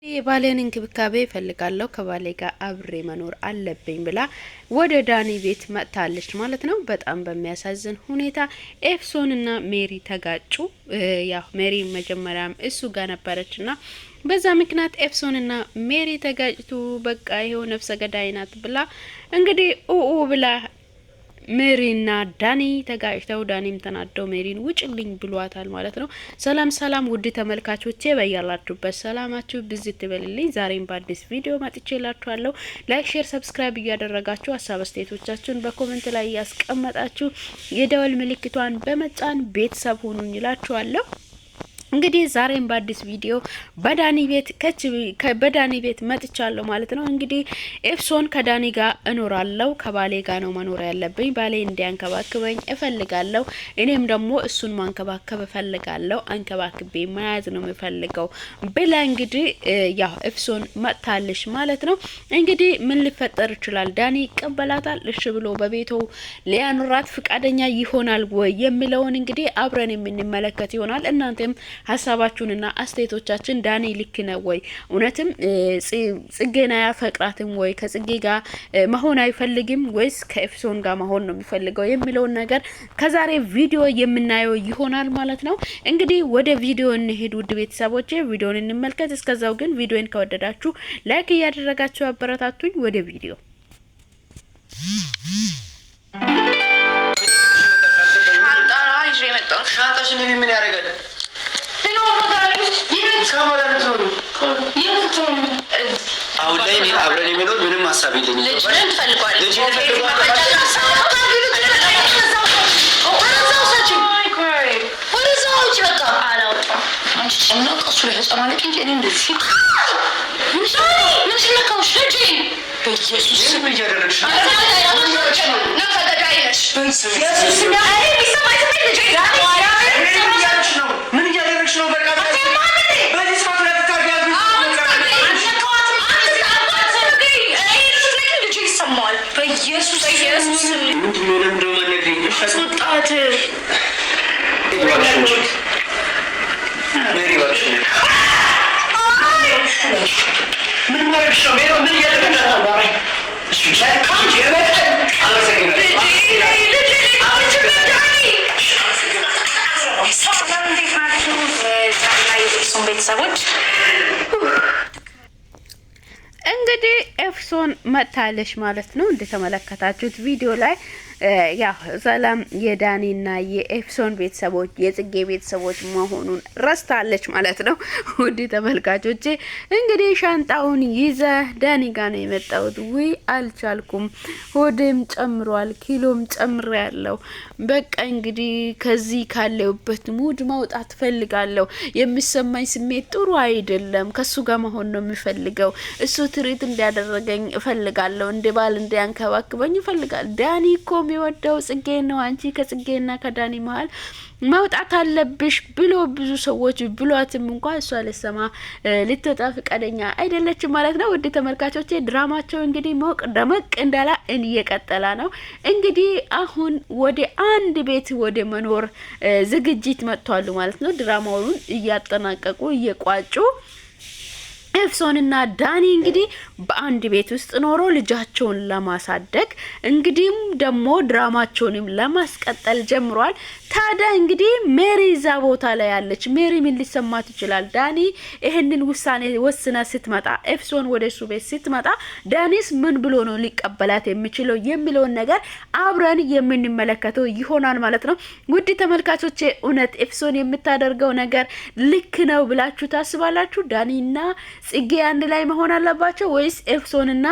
የባሌን እንክብካቤ ፈልጋለሁ ከባሌ ጋር አብሬ መኖር አለብኝ ብላ ወደ ዳኒ ቤት መጥታለች ማለት ነው። በጣም በሚያሳዝን ሁኔታ ኤፍሶንና ሜሪ ተጋጩ። ያው ሜሪ መጀመሪያም እሱ ጋር ነበረችና በዛ ምክንያት ኤፍሶንና ሜሪ ተጋጭቱ በቃ ይሄው ነፍሰ ገዳይ ናት ብላ እንግዲህ ብላ ሜሪና ዳኒ ተጋጭተው ዳኒም ተናደው ሜሪን ውጭልኝ ብሏታል ማለት ነው። ሰላም ሰላም ውድ ተመልካቾቼ በያላችሁበት ሰላማችሁ ብዝት ይበልልኝ። ዛሬም በአዲስ ቪዲዮ መጥቼላችኋለሁ። ላይክ፣ ሼር፣ ሰብስክራይብ እያደረጋችሁ ሀሳብ አስተያየቶቻችሁን በኮሜንት ላይ ያስቀመጣችሁ የደወል ምልክቷን በመጫን ቤተሰብ ሁኑኝ እላችኋለሁ። እንግዲህ ዛሬም በአዲስ ቪዲዮ በዳኒ ቤት መጥቻለሁ ማለት ነው። እንግዲህ ኤፍሶን ከዳኒ ጋር እኖራለሁ ከባሌ ጋር ነው መኖር ያለብኝ፣ ባሌ እንዲያንከባክበኝ እፈልጋለሁ፣ እኔም ደግሞ እሱን ማንከባከብ እፈልጋለሁ፣ አንከባክቤ መያዝ ነው የምፈልገው ብላ እንግዲህ ያው ኤፍሶን መጥታለች ማለት ነው። እንግዲህ ምን ሊፈጠር ይችላል? ዳኒ ይቀበላታል? እሺ ብሎ በቤቱ ሊያኖራት ፍቃደኛ ይሆናል ወይ የሚለውን እንግዲህ አብረን የምንመለከት ይሆናል። እናንተም ሀሳባችሁንና አስተያየቶቻችን ዳኒ ልክ ነው ወይ እውነትም ጽጌና ያፈቅራትም ወይ ከጽጌ ጋር መሆን አይፈልግም ወይስ ከኤፍሶን ጋር መሆን ነው የሚፈልገው የሚለውን ነገር ከዛሬ ቪዲዮ የምናየው ይሆናል ማለት ነው። እንግዲህ ወደ ቪዲዮ እንሄድ ውድ ቤተሰቦቼ፣ ቪዲዮን እንመልከት። እስከዛው ግን ቪዲዮን ከወደዳችሁ ላይክ እያደረጋችሁ አበረታቱኝ። ወደ ቪዲዮ ምን ያደርጋል? አሁን ላይ አብረን የሚኖር ምንም ሀሳብ የለኝም። ቤተሰቦች እንግዲህ ኤፍሶን መጥታለች ማለት ነው። እንደተመለከታችሁት ቪዲዮ ላይ ያው ሰላም የዳኒና የኤፍሶን ቤተሰቦች የጽጌ ቤተሰቦች መሆኑን ረስታለች ማለት ነው። ውድ ተመልካቾቼ እንግዲህ ሻንጣውን ይዘ ዳኒ ጋር ነው የመጣሁት። ውይ አልቻልኩም፣ ሆዴም ጨምሯል፣ ኪሎም ጨምሬያለሁ። በቃ እንግዲህ ከዚህ ካለሁበት ሙድ ማውጣት ፈልጋለሁ። የሚሰማኝ ስሜት ጥሩ አይደለም። ከሱ ጋር መሆን ነው የምፈልገው። እሱ ትሪት እንዲያደርገኝ እፈልጋለሁ። እንደ ባል እንዲያንከባክበኝ እፈልጋለሁ። ዳኒ እኮ የሚወደው ጽጌ ነው። አንቺ ከጽጌና ከዳኒ መሀል መውጣት አለብሽ ብሎ ብዙ ሰዎች ብሏትም እንኳን እሷ ልትሰማ ልትወጣ ፍቃደኛ አይደለችም ማለት ነው። ውድ ተመልካቾቼ ድራማቸው እንግዲህ ሞቅ ደመቅ እንዳላ እየቀጠለ ነው። እንግዲህ አሁን ወደ አንድ ቤት ወደ መኖር ዝግጅት መጥቷሉ ማለት ነው። ድራማውን እያጠናቀቁ እየቋጩ ኤፍሶንና ዳኒ እንግዲህ በአንድ ቤት ውስጥ ኖሮ ልጃቸውን ለማሳደግ እንግዲህም ደግሞ ድራማቸውንም ለማስቀጠል ጀምሯል። ታዲያ እንግዲህ ሜሪ እዛ ቦታ ላይ ያለች። ሜሪ ምን ሊሰማት ይችላል? ዳኒ ይሄንን ውሳኔ ወስና ስትመጣ፣ ኤፍሶን ወደ እሱ ቤት ስትመጣ ዳኒስ ምን ብሎ ነው ሊቀበላት የሚችለው የሚለውን ነገር አብረን የምንመለከተው ይሆናል ማለት ነው። ውድ ተመልካቾቼ እውነት ኤፍሶን የምታደርገው ነገር ልክ ነው ብላችሁ ታስባላችሁ? ዳኒና ጽጌ አንድ ላይ መሆን አለባቸው ወይስ ኤፍሶንና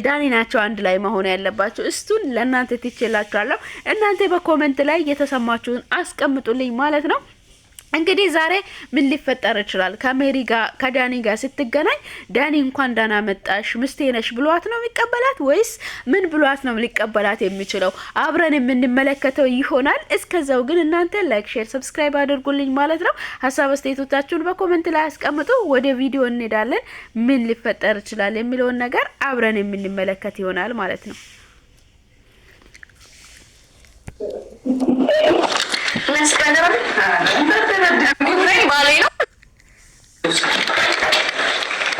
ዳኒ ናቸው አንድ ላይ መሆን ያለባቸው? እሱን ለእናንተ ትችላችኋለሁ። እናንተ በኮሜንት ላይ የተሰማችሁን አስቀምጡልኝ ማለት ነው። እንግዲህ ዛሬ ምን ሊፈጠር ይችላል? ከሜሪ ጋር ከዳኒ ጋር ስትገናኝ ዳኒ እንኳን ዳና መጣሽ ምስቴ ነሽ ብሏት ነው የሚቀበላት ወይስ ምን ብሏት ነው ሊቀበላት የሚችለው? አብረን የምንመለከተው ይሆናል። እስከዛው ግን እናንተ ላይክ፣ ሼር፣ ሰብስክራይብ አድርጉልኝ ማለት ነው። ሀሳብ አስተያየቶቻችሁን በኮሜንት ላይ አስቀምጡ። ወደ ቪዲዮ እንሄዳለን። ምን ሊፈጠር ይችላል የሚለውን ነገር አብረን የምንመለከት ይሆናል ማለት ነው።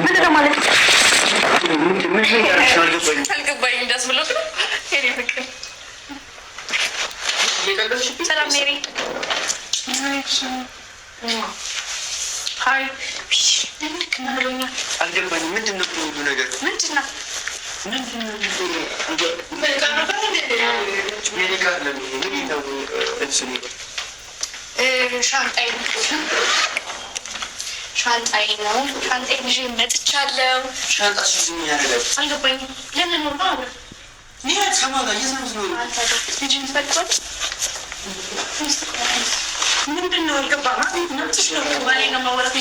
ምንድን ነው ማለት? አልገባኝም። ደስ ብሎ ሄሪ ፍቅር ሰላም ሜሪ ሀይ ብሎኛል። አልገባኝም። ምንድን ነው ሁሉ ነገር? ምንድን ነው ሻንጣዬ ነው። ሻንጣዬን ይዤ መጥቻለሁ። ሻንጣሽ ዝም ያደርጋል። አልገባኝም። ለምን ነው ባሉ ምንድን ነው አልገባም። ባሌ ነው ማወራት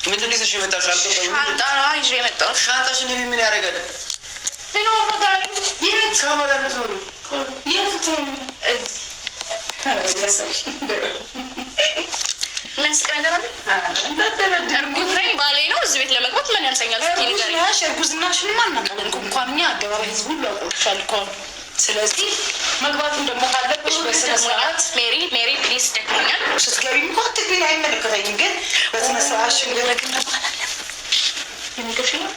ምንድን ነው ይዘሽ የመጣሽ? አልገባኝም። ሻንጣ ይዤ የመጣሁት። ሻንጣሽ ምን ያደርጋል? ምን ስቀለበ እርጉዝ ነኝ። ባሌ ነው። እዚህ ቤት ለመግባት ምን ያንሰኛል? እርጉዝናሽን ማናቀለን እንኳን እኛ አደባባይ ህዝብ ሁሉ ያውቀሻል እኮ። ስለዚህ መግባቱን ደግሞ ካለብሽ በስነ ስርዓት ሜሪ ፕሊዝ ደክሞኛል። ስትገቢ እንኳን ትግቢን አይመለከተኝም፣ ግን በስነ ስርዓት ሽግግና የሚገሽ ነው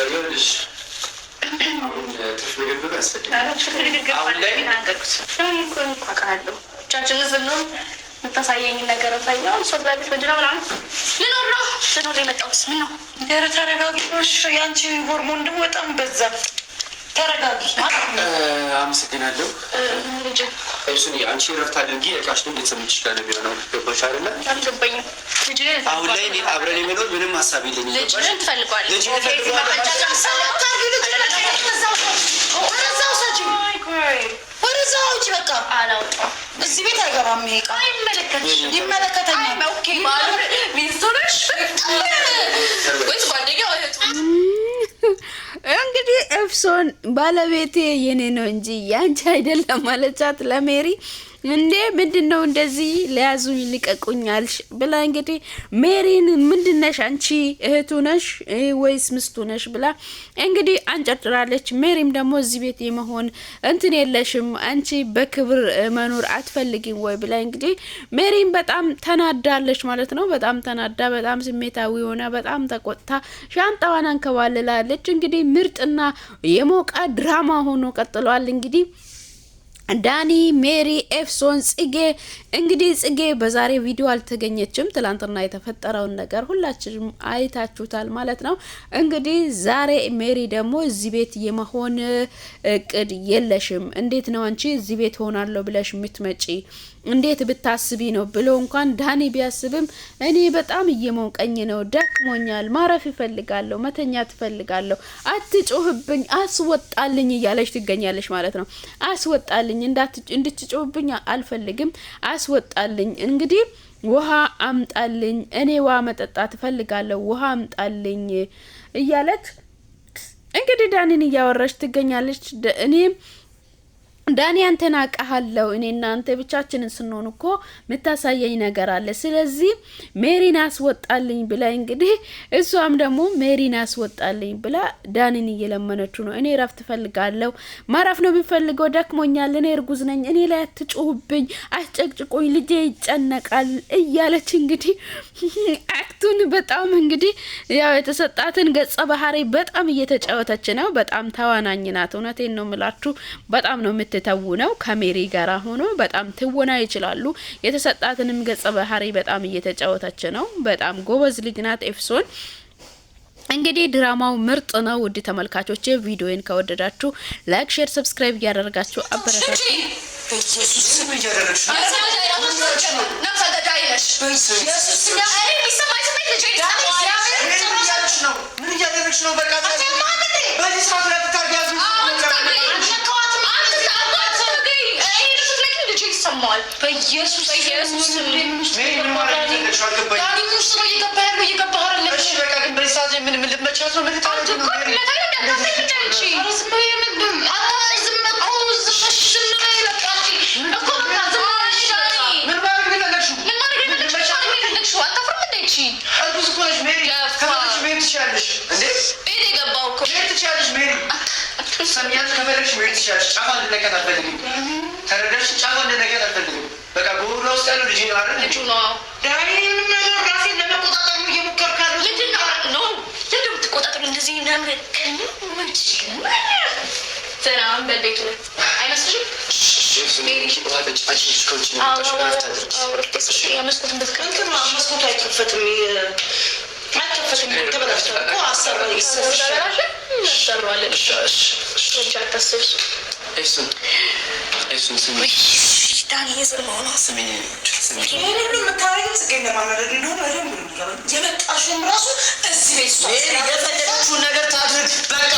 ይኸውልሽ ብቻችን ዝም የምታሳየኝ ነገር ታየው። ሶዛ ቤት በጅና ምናምን ልኖር የመጣሁት ምን ነው? ኧረ ተረጋጊ። የአንቺ ሆርሞን ደግሞ በጣም በዛ። ተረጋጊ። አመሰግናለሁ። እሱን አንቺ ረፍት አድርጊ። እቃሽ ግን ቤተሰቦችሽ ጋር ነው የሚሆነው። ገባሽ አይደለ? አልገባኝም። አሁን ላይ አብረን የመኖር ምንም ሀሳብ የለኝም። ልጅህን ትፈልጓለህ? ወደዛ ውጭ በቃ አላውጣም። እዚህ ቤት አይገባም። ይሄ ዕቃ ይመለከተኛል። ሚስቱ ነሽ ወይስ ጓደኛ? እንግዲህ ኤፍሶን ባለቤቴ የኔ ነው እንጂ ያንቺ አይደለም ማለቻት ለሜሪ። እንዴ ምንድን ነው እንደዚህ ለያዙኝ ልቀቁኛልሽ ብላ እንግዲህ ሜሪን ምንድነሽ አንቺ እህቱ ነሽ ወይስ ምስቱ ነሽ ብላ እንግዲህ አንጨርጭራለች። ሜሪም ደግሞ እዚህ ቤት የመሆን እንትን የለሽም አንቺ በክብር መኖር አትፈልጊም ወይ ብላ እንግዲህ ሜሪም በጣም ተናዳለች ማለት ነው። በጣም ተናዳ፣ በጣም ስሜታዊ ሆና፣ በጣም ተቆጥታ ሻንጣዋን አንከባልላለች። እንግዲህ ምርጥና የሞቃ ድራማ ሆኖ ቀጥሏል። እንግዲህ ዳኒ፣ ሜሪ፣ ኤፍሶን፣ ጽጌ እንግዲህ ጽጌ በዛሬ ቪዲዮ አልተገኘችም። ትላንትና የተፈጠረውን ነገር ሁላችንም አይታችሁታል ማለት ነው። እንግዲህ ዛሬ ሜሪ ደግሞ እዚህ ቤት የመሆን እቅድ የለሽም፣ እንዴት ነው አንቺ እዚህ ቤት ሆናለሁ ብለሽ የምትመጪ? እንዴት ብታስቢ ነው ብሎ እንኳን ዳኒ ቢያስብም እኔ በጣም እየሞቀኝ ነው፣ ደክሞኛል፣ ማረፍ ይፈልጋለሁ፣ መተኛ ትፈልጋለሁ፣ አትጮህብኝ፣ አስወጣልኝ እያለች ትገኛለች ማለት ነው። አስወጣልኝ፣ እንድትጮህብኝ አልፈልግም፣ አስወጣልኝ፣ እንግዲህ ውሃ አምጣልኝ፣ እኔ ውሃ መጠጣት እፈልጋለሁ፣ ውሃ አምጣልኝ እያለች እንግዲህ ዳኒን እያወራች ትገኛለች። እኔም ዳኒ አንተን አውቃለሁ፣ እኔ እናንተ ብቻችንን ስንሆን እኮ የምታሳየኝ ነገር አለ፣ ስለዚህ ሜሪን አስወጣልኝ ብላ እንግዲህ እሷም ደግሞ ሜሪን አስወጣልኝ ብላ ዳኒን እየለመነችው ነው። እኔ ረፍት ፈልጋለሁ፣ ማረፍ ነው የሚፈልገው፣ ደክሞኛል፣ እኔ እርጉዝ ነኝ፣ እኔ ላይ አትጩሁብኝ፣ አስጨቅጭቆኝ፣ ልጄ ይጨነቃል እያለች እንግዲህ አክቱን በጣም እንግዲህ ያው የተሰጣትን ገጸ ባህሪ በጣም እየተጫወተች ነው። በጣም ተዋናኝ ናት። እውነቴን ነው የምላችሁ፣ በጣም ነው ተውነው ከሜሪ ጋር ሆኖ በጣም ትወና ይችላሉ። የተሰጣትንም ገጸ ባህሪ በጣም እየተጫወተች ነው። በጣም ጎበዝ ልጅ ናት ኤፍሶን። እንግዲህ ድራማው ምርጥ ነው። ውድ ተመልካቾቼ ቪዲዮን ከወደዳችሁ ላይክ፣ ሼር፣ ሰብስክራይብ እያደረጋችሁ አበረታቱ። በኢየሱስ ሰሚያት ከመረሽ ወይ ትሻሽ ጫፋ እንደነከት አልፈልግም። ተረዳሽ? ጫፋ እንደነከት አልፈልግም። በቃ ጎሮ ውስጥ ያለው ልጅ ነው አይደል? ልጅ ነው። ዳኒ ምን ዘናም በቤቱ አይመስልም? መስኮቱ አይከፈትም። ተበላሽቷል እኮ አሰራር ዳኒ የሰማው ነው። የምታረጊው ጽጌን ለማናደድ እንደሆነ የመጣሽውም ራሱ እዚህ ቤት የፈለገችውን ነገር ታድርግ። በቃ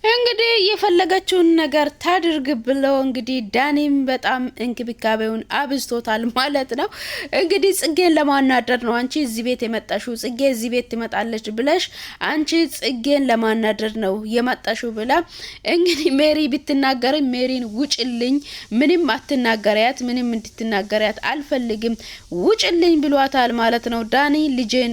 እንግዲህ የፈለገችውን ነገር ታድርግ ብለው እንግዲህ ዳኒም በጣም እንክብካቤውን አብዝቶታል ማለት ነው። እንግዲህ ጽጌን ለማናደድ ነው አንቺ እዚህ ቤት የመጣሽው፣ ጽጌ እዚህ ቤት ትመጣለች ብለሽ አንቺ ጽጌን ለማናደድ ነው የመጣሽው ብላ እንግዲህ ሜሪ ብትናገር ሜሪን ውጭልኝ፣ ምንም አትናገሪያት፣ ምንም እንድትናገሪያት አልፈልግም፣ ውጭልኝ ብሏታል ማለት ነው። ዳኒ ልጄን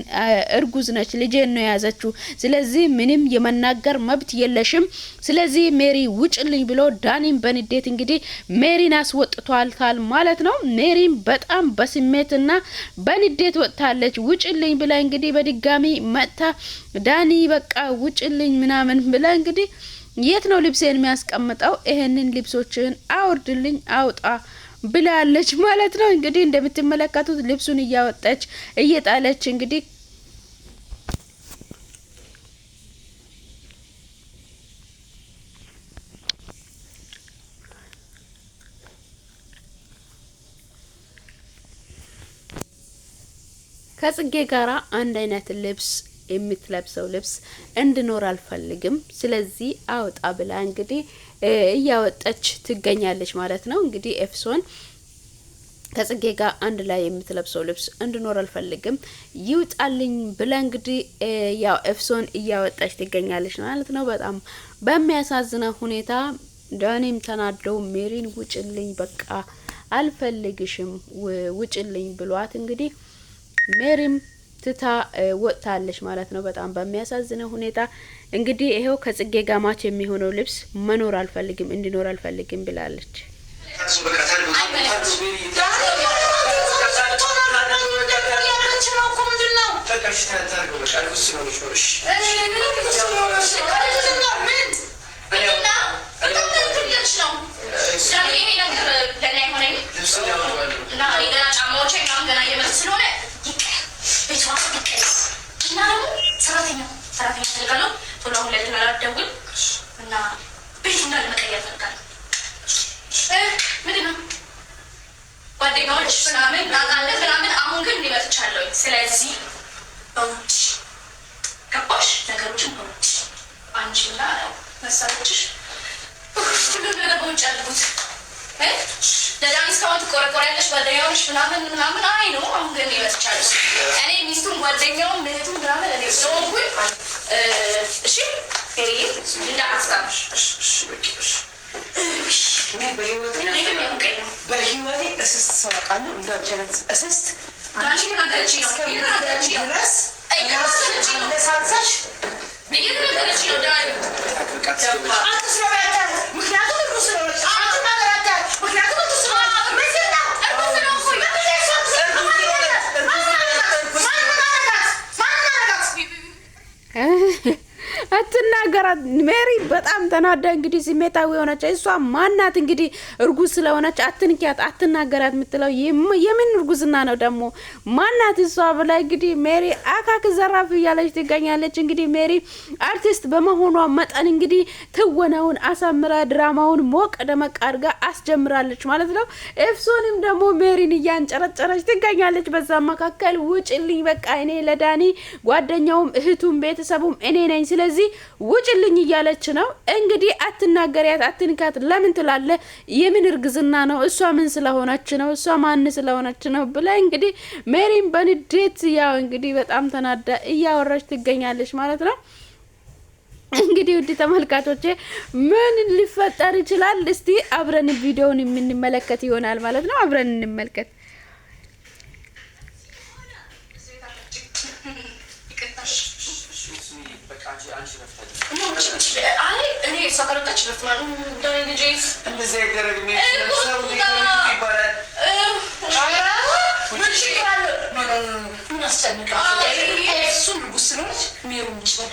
እርጉዝ ነች፣ ልጄን ነው የያዘችው፣ ስለዚህ ምንም የመናገር መብት የለሽም፣ ስለዚህ ሜሪ ውጭልኝ ብሎ ዳኒም በንዴት እንግዲህ ሜሪን አስወጥቷታል ማለት ነው። ሜሪም በጣም በስሜትና በንዴት ወጥታለች። ውጭልኝ ብላ እንግዲህ በድጋሚ መጥታ ዳኒ በቃ ውጭልኝ ምናምን ብላ እንግዲህ የት ነው ልብሴን የሚያስቀምጠው? ይሄንን ልብሶችን አውርድልኝ አውጣ ብላለች ማለት ነው። እንግዲህ እንደምትመለከቱት ልብሱን እያወጣች እየጣለች እንግዲህ ከጽጌ ጋራ አንድ አይነት ልብስ የምትለብሰው ልብስ እንድኖር አልፈልግም፣ ስለዚህ አውጣ ብላ እንግዲህ እያወጣች ትገኛለች ማለት ነው። እንግዲህ ኤፍሶን ከጽጌ ጋር አንድ ላይ የምትለብሰው ልብስ እንድኖር አልፈልግም ይውጣልኝ ብላ እንግዲህ ያው ኤፍሶን እያወጣች ትገኛለች ማለት ነው። በጣም በሚያሳዝነው ሁኔታ ዳኒም ተናደው ሜሪን ውጭልኝ፣ በቃ አልፈልግሽም፣ ውጭልኝ ብሏት እንግዲህ ሜሪም ትታ ወጥታለች ማለት ነው። በጣም በሚያሳዝነው ሁኔታ እንግዲህ ይሄው ከጽጌ ጋር ማች የሚሆነው ልብስ መኖር አልፈልግም፣ እንዲኖር አልፈልግም ብላለች። ስለዚህ በውጭ ገባሽ ነገሮችን በውጭ አንቺና መሳቶችሽ ሁሉም ነገር በውጭ ያለቡት ለዳኒ እስካሁን ትቆረቆሪያለሽ፣ ጓደኛውንሽ ምናምን አይ ነው። አሁን ግን ይመጥቻለሁ እኔ ሚስቱን ጓደኛውን ምህቱን ምናምን እኔ ስለሆንኩኝ እሺ እንዳአስታምሽ በህይወቴ እስስት ሰው አውቃለሁ እንዳንቺነት እስስት አትናገራት። ሜሪ በጣም ተናዳ እንግዲህ ስሜታዊ ሆነች። እሷ ማናት እንግዲህ እርጉዝ ስለሆነች አትንኪያት፣ አትናገራት የምትለው የምን እርጉዝና ነው ደግሞ ማናት እሷ ብላ እንግዲህ ሜሪ አካክ ዘራፍ እያለች ትገኛለች። እንግዲህ ሜሪ አርቲስት በመሆኗ መጠን እንግዲህ ትወናውን አሳምራ ድራማውን ሞቅ ደመቅ አድርጋ አስጀምራለች ማለት ነው። ኤፍሶንም ደግሞ ሜሪን እያንጨረጨረች ትገኛለች። በዛ መካከል ውጭልኝ፣ በቃ እኔ ለዳኒ ጓደኛውም እህቱም ቤተሰቡም እኔ ነኝ፣ ስለዚህ ውጭልኝ እያለች ነው እንግዲህ። አትናገሪያት፣ አትንካት ለምን ትላለ? የምን እርግዝና ነው? እሷ ምን ስለሆነች ነው? እሷ ማን ስለሆነች ነው ብላ እንግዲህ ሜሪም በንዴት ያው እንግዲህ በጣም ተናዳ እያወራች ትገኛለች ማለት ነው። እንግዲህ ውድ ተመልካቾቼ ምን ሊፈጠር ይችላል? እስቲ አብረን ቪዲዮውን የምንመለከት ይሆናል ማለት ነው። አብረን እንመልከት። እኔ እሷ ካልወጣች ረፍት ማለት እንደዚህ አይደረግም። ምን አስጨንቃለሁ? እሱን ንጉስ ስለሆነች ሜሮን ይችላል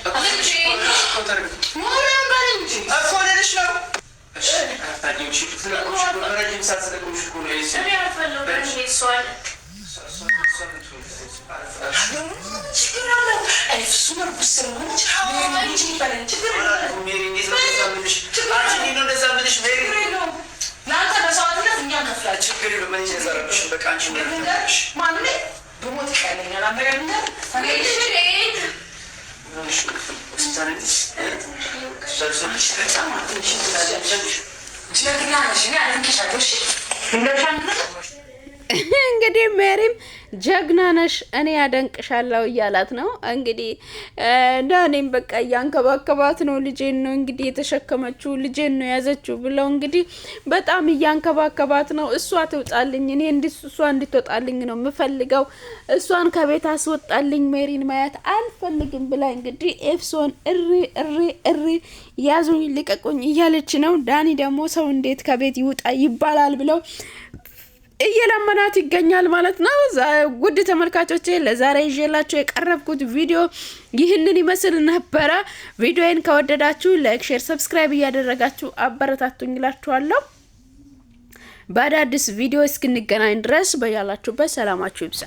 እንግዲህ ሜሪም ጀግና ነሽ እኔ ያደንቅሻለሁ እያላት ነው። እንግዲህ ዳኔም በቃ እያንከባከባት ነው። ልጄን ነው እንግዲህ የተሸከመችው፣ ልጄን ነው ያዘችው ብለው እንግዲህ በጣም እያንከባከባት ነው። እሷ ትውጣልኝ፣ እኔ እሷ እንድትወጣልኝ ነው የምፈልገው፣ እሷን ከቤት አስወጣልኝ፣ ሜሪን ማየት አልፈልግም ብላ እንግዲህ ኤፍሶን እሪ እሪ እሪ ያዙኝ ልቀቁኝ እያለች ነው። ዳኒ ደግሞ ሰው እንዴት ከቤት ይውጣ ይባላል ብለው እየለመናት ይገኛል ማለት ነው። ውድ ተመልካቾቼ ለዛሬ ይዤላችሁ የቀረብኩት ቪዲዮ ይህንን ይመስል ነበረ። ቪዲዮዬን ከወደዳችሁ ላይክ፣ ሼር፣ ሰብስክራይብ እያደረጋችሁ አበረታቱኝ እላችኋለሁ። በአዳዲስ ቪዲዮ እስክንገናኝ ድረስ በያላችሁበት ሰላማችሁ ይብዛ።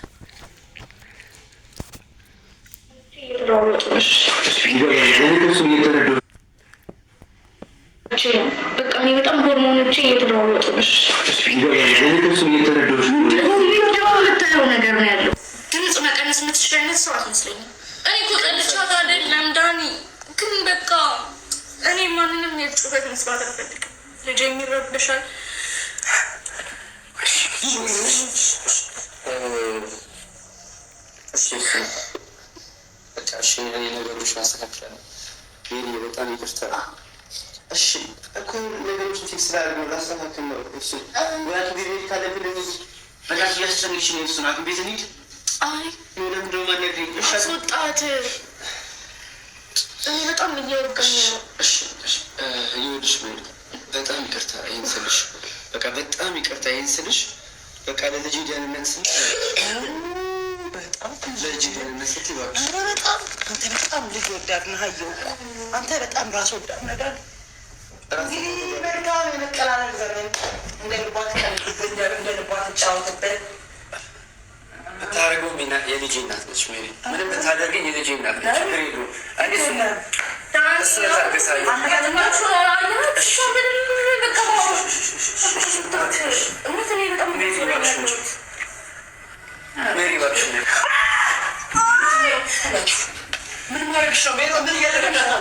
በቃ እኔ በጣም ሆርሞኖቼ እየተለዋወጡ ነው። የምታየው ነገር ነው ያለው። ድምፅ መቀነስ የምትችል አይነት ሰው አትመስለኝም። እኔ እኮ ጠልቻት አይደለም ዳኒ፣ ግን በቃ እኔ ማንንም የጩኸት መስማት አልፈልግም። ልጄ የሚረብሻል። ነገሮች ማስተካከል በጣም ይቅርታ። እሺ እኮ ነገሮች ፊክስ ስላደረግነው ላስተካክል ነው። እሺ ወያቱ ቤት ካለብን በቃ እያስጨነቅሽ ነው። እሱን አሁን ቤት እንሂድ። አይ ምንም ደሞ ማነግረኝ። እሺ አስወጣት። እኔ በጣም እየወቀኝ ነው። እሺ ይኸውልሽ ምን በጣም ይቅርታ ይሄን ስልሽ በቃ በጣም ይቅርታ ይሄን ስልሽ በቃ ለልጅ ደህንነት ስል በጣም ለልጅ ደህንነት ስል ይባክሽ። በጣም አንተ በጣም ልጅ ወዳድ ነህ። አየሁ አንተ በጣም ራስ ወዳድ ነገር በጣም የመቀላለል ዘመን እንደ ልባት ቀልብብን እንደ ልባት ጫወትብን ብታደርገው የልጄ እናት ነች። ሜሪ ምንም ብታደርገኝ የልጄ እናት ነች። ችግር የለውም። ምን ማድረግሽ ነው? ምን እያደረግሽ ነው?